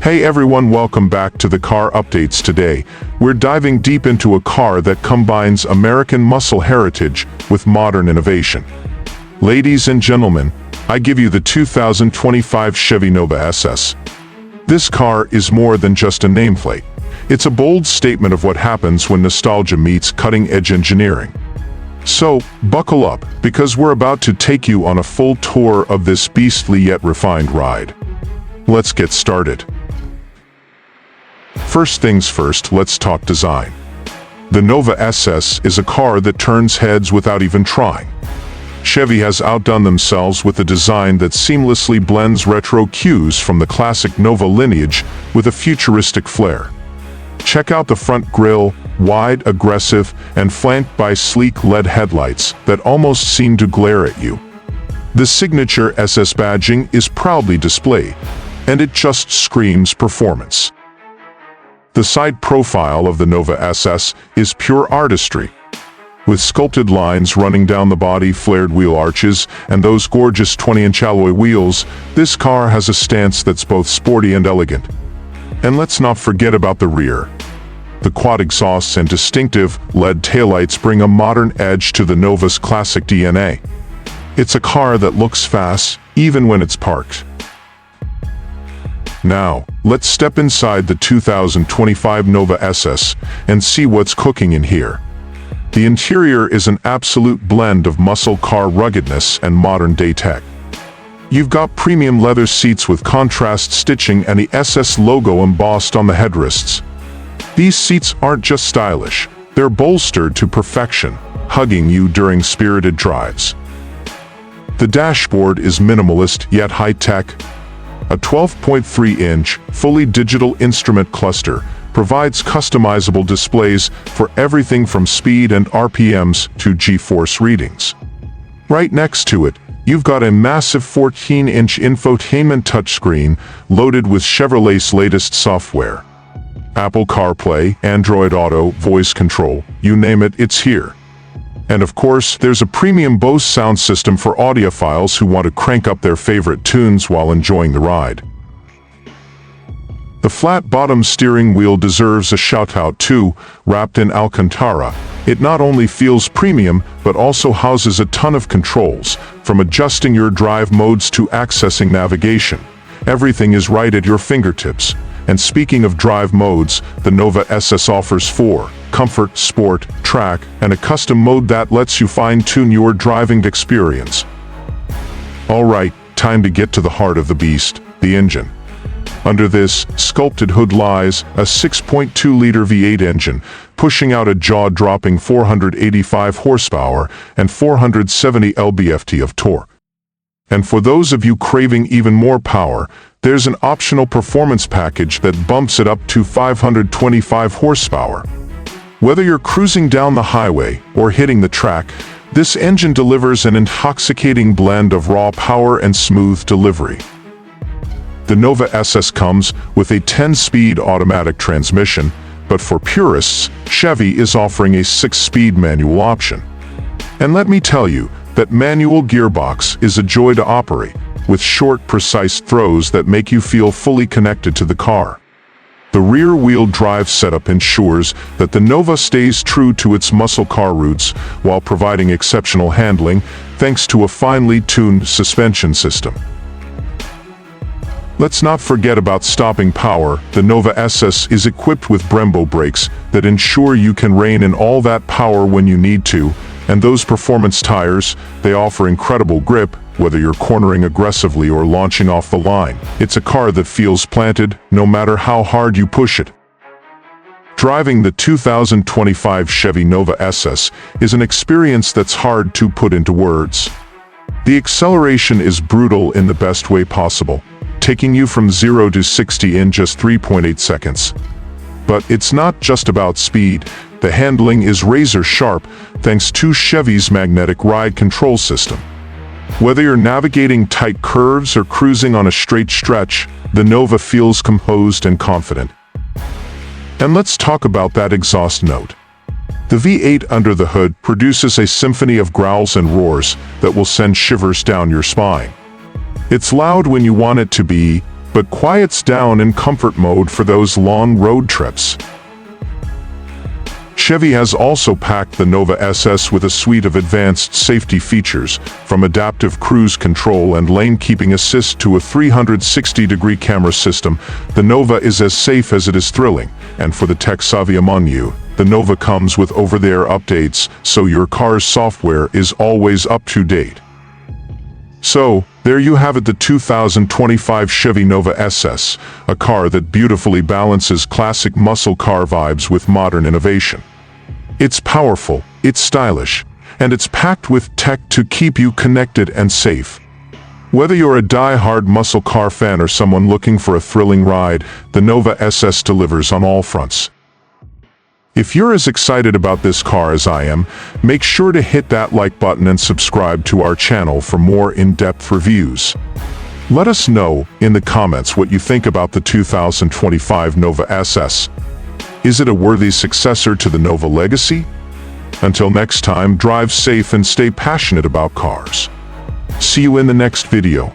Hey everyone, welcome back to the Car Updates. Today. We're diving deep into a car that combines American muscle heritage with modern innovation. Ladies and gentlemen, I give you the 2025 Chevy Nova SS. This car is more than just a nameplate. It's a bold statement of what happens when nostalgia meets cutting-edge engineering. So, buckle up, because we're about to take you on a full tour of this beastly yet refined ride. Let's get started. First things first, let's talk design. The Nova SS is a car that turns heads without even trying. Chevy has outdone themselves with a design that seamlessly blends retro cues from the classic Nova lineage with a futuristic flair. Check out the front grille, wide, aggressive, and flanked by sleek LED headlights that almost seem to glare at you. The signature SS badging is proudly displayed, and it just screams performance. The side profile of the Nova SS is pure artistry. With sculpted lines running down the body, flared wheel arches, and those gorgeous 20-inch alloy wheels, this car has a stance that's both sporty and elegant. And let's not forget about the rear. The quad exhausts and distinctive LED taillights bring a modern edge to the Nova's classic DNA. It's a car that looks fast, even when it's parked. Now, let's step inside the 2025 Nova SS and see what's cooking in here. The interior is an absolute blend of muscle car ruggedness and modern-day tech. You've got premium leather seats with contrast stitching and the SS logo embossed on the headrests. These seats aren't just stylish, they're bolstered to perfection, hugging you during spirited drives. The dashboard is minimalist yet high-tech. A 12.3-inch, fully digital instrument cluster provides customizable displays for everything from speed and RPMs to G-force readings. Right next to it, you've got a massive 14-inch infotainment touchscreen loaded with Chevrolet's latest software. Apple CarPlay, Android Auto, voice control, you name it, it's here. And of course, there's a premium Bose sound system for audiophiles who want to crank up their favorite tunes while enjoying the ride. The flat-bottom steering wheel deserves a shout-out too. Wrapped in Alcantara, it not only feels premium, but also houses a ton of controls, from adjusting your drive modes to accessing navigation. Everything is right at your fingertips. And speaking of drive modes, the Nova SS offers 4: Comfort, Sport, Track, and a custom mode that lets you fine-tune your driving experience. Alright, time to get to the heart of the beast, the engine. Under this sculpted hood lies a 6.2-liter V8 engine, pushing out a jaw-dropping 485 horsepower and 470 lb-ft of torque. And for those of you craving even more power, there's an optional performance package that bumps it up to 525 horsepower. Whether you're cruising down the highway or hitting the track, this engine delivers an intoxicating blend of raw power and smooth delivery. The Nova SS comes with a 10-speed automatic transmission, but for purists, Chevy is offering a 6-speed manual option. And let me tell you, that manual gearbox is a joy to operate, with short, precise throws that make you feel fully connected to the car. The rear-wheel drive setup ensures that the Nova stays true to its muscle car roots while providing exceptional handling thanks to a finely tuned suspension system. Let's not forget about stopping power. The Nova SS is equipped with Brembo brakes that ensure you can rein in all that power when you need to, and those performance tires, they offer incredible grip, whether you're cornering aggressively or launching off the line. It's a car that feels planted, no matter how hard you push it. Driving the 2025 Chevy Nova SS is an experience that's hard to put into words. The acceleration is brutal in the best way possible, taking you from 0 to 60 in just 3.8 seconds. But it's not just about speed. The handling is razor sharp thanks to Chevy's magnetic ride control system. Whether you're navigating tight curves or cruising on a straight stretch, the Nova feels composed and confident. And let's talk about that exhaust note. The V8 under the hood produces a symphony of growls and roars that will send shivers down your spine. It's loud when you want it to be, but quiets down in comfort mode for those long road trips. Chevy has also packed the Nova SS with a suite of advanced safety features, from adaptive cruise control and lane-keeping assist to a 360-degree camera system. The Nova is as safe as it is thrilling, and for the tech-savvy among you, the Nova comes with over-the-air updates, so your car's software is always up to date. So, there you have it, the 2025 Chevy Nova SS, a car that beautifully balances classic muscle car vibes with modern innovation. It's powerful, it's stylish, and it's packed with tech to keep you connected and safe. Whether you're a die-hard muscle car fan or someone looking for a thrilling ride, the Nova SS delivers on all fronts. If you're as excited about this car as I am, make sure to hit that like button and subscribe to our channel for more in-depth reviews. Let us know in the comments what you think about the 2025 Nova SS. Is it a worthy successor to the Nova legacy? Until next time, drive safe and stay passionate about cars. See you in the next video.